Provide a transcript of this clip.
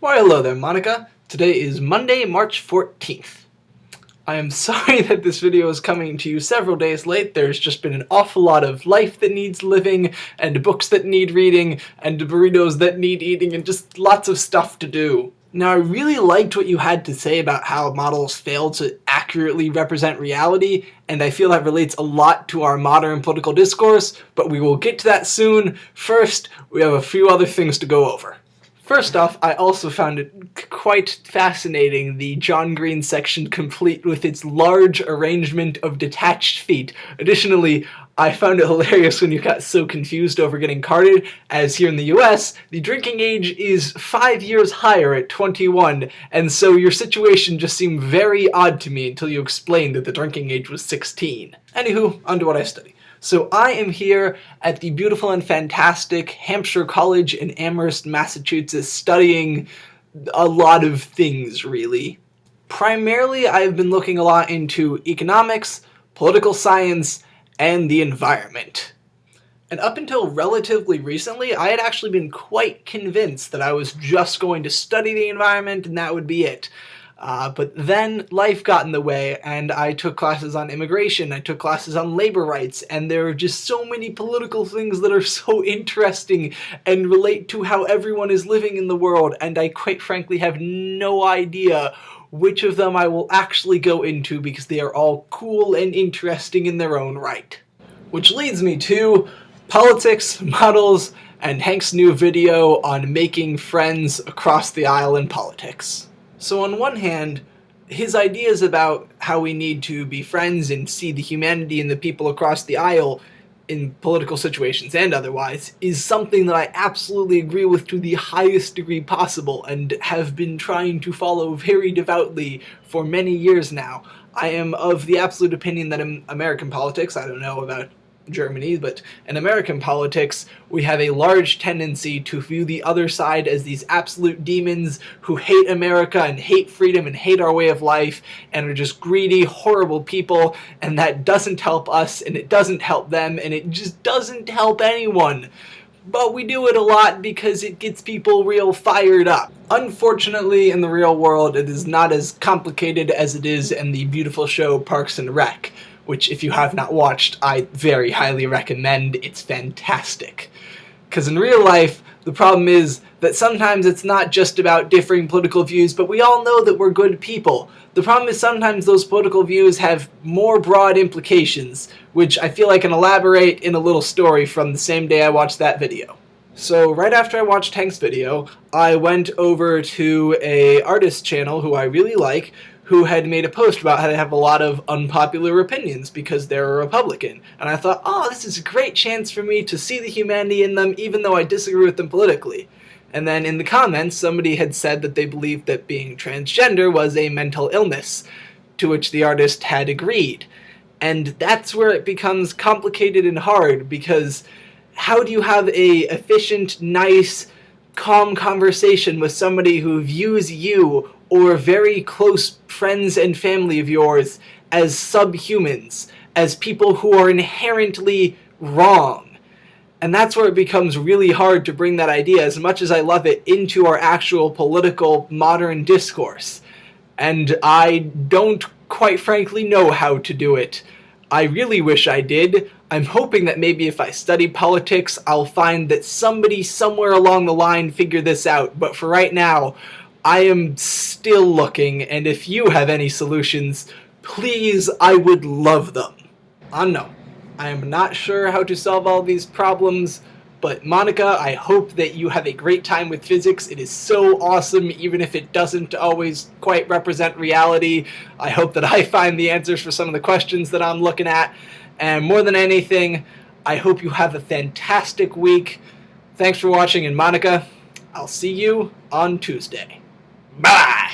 Why hello there, Monica. Today is Monday, March 14th. I am sorry that this video is coming to you several days late. There's just been an awful lot of life that needs living, and books that need reading, and burritos that need eating, and just lots of stuff to do. Now, I really liked what you had to say about how models fail to accurately represent reality, and I feel that relates a lot to our modern political discourse, but we will get to that soon. First, we have a few other things to go over. First off, I also found it quite fascinating, the John Green section complete with its large arrangement of detached feet. Additionally, I found it hilarious when you got so confused over getting carded, as here in the US, the drinking age is 5 years higher at 21, and so your situation just seemed very odd to me until you explained that the drinking age was 16. Anywho, on to what I study. So I am here at the beautiful and fantastic Hampshire College in Amherst, Massachusetts, studying a lot of things, really. Primarily, I've been looking a lot into economics, political science, and the environment. And up until relatively recently, I had actually been quite convinced that I was just going to study the environment and that would be it. But then life got in the way, and I took classes on immigration, I took classes on labor rights, and there are just so many political things that are so interesting and relate to how everyone is living in the world, and I quite frankly have no idea which of them I will actually go into because they are all cool and interesting in their own right. Which leads me to politics, models, and Hank's new video on making friends across the aisle in politics. So on one hand, his ideas about how we need to be friends and see the humanity in the people across the aisle in political situations and otherwise is something that I absolutely agree with to the highest degree possible and have been trying to follow very devoutly for many years now. I am of the absolute opinion that in American politics, I don't know about Germany, but in American politics, we have a large tendency to view the other side as these absolute demons who hate America and hate freedom and hate our way of life and are just greedy, horrible people, and that doesn't help us and it doesn't help them and it just doesn't help anyone. But we do it a lot because it gets people real fired up. Unfortunately, in the real world, it is not as complicated as it is in the beautiful show Parks and Rec, which if you have not watched, I very highly recommend. It's fantastic. Because in real life, the problem is that sometimes it's not just about differing political views, but we all know that we're good people. The problem is sometimes those political views have more broad implications, which I feel I can elaborate in a little story from the same day I watched that video. So right after I watched Hank's video, I went over to a artist channel who I really like, who had made a post about how they have a lot of unpopular opinions because they're a Republican. And I thought, oh, this is a great chance for me to see the humanity in them even though I disagree with them politically. And then in the comments, somebody had said that they believed that being transgender was a mental illness, to which the artist had agreed. And that's where it becomes complicated and hard, because how do you have a efficient, nice, calm conversation with somebody who views you or very close friends and family of yours as subhumans, as people who are inherently wrong? And that's where it becomes really hard to bring that idea, as much as I love it, into our actual political modern discourse. And I don't quite frankly know how to do it. I really wish I did. I'm hoping that maybe if I study politics, I'll find that somebody somewhere along the line figured this out. But for right now, I am still looking, and if you have any solutions, please, I would love them. No, I am not sure how to solve all these problems, but Monica, I hope that you have a great time with physics. It is so awesome, even if it doesn't always quite represent reality. I hope that I find the answers for some of the questions that I'm looking at, and more than anything, I hope you have a fantastic week. Thanks for watching, and Monica, I'll see you on Tuesday. Bye!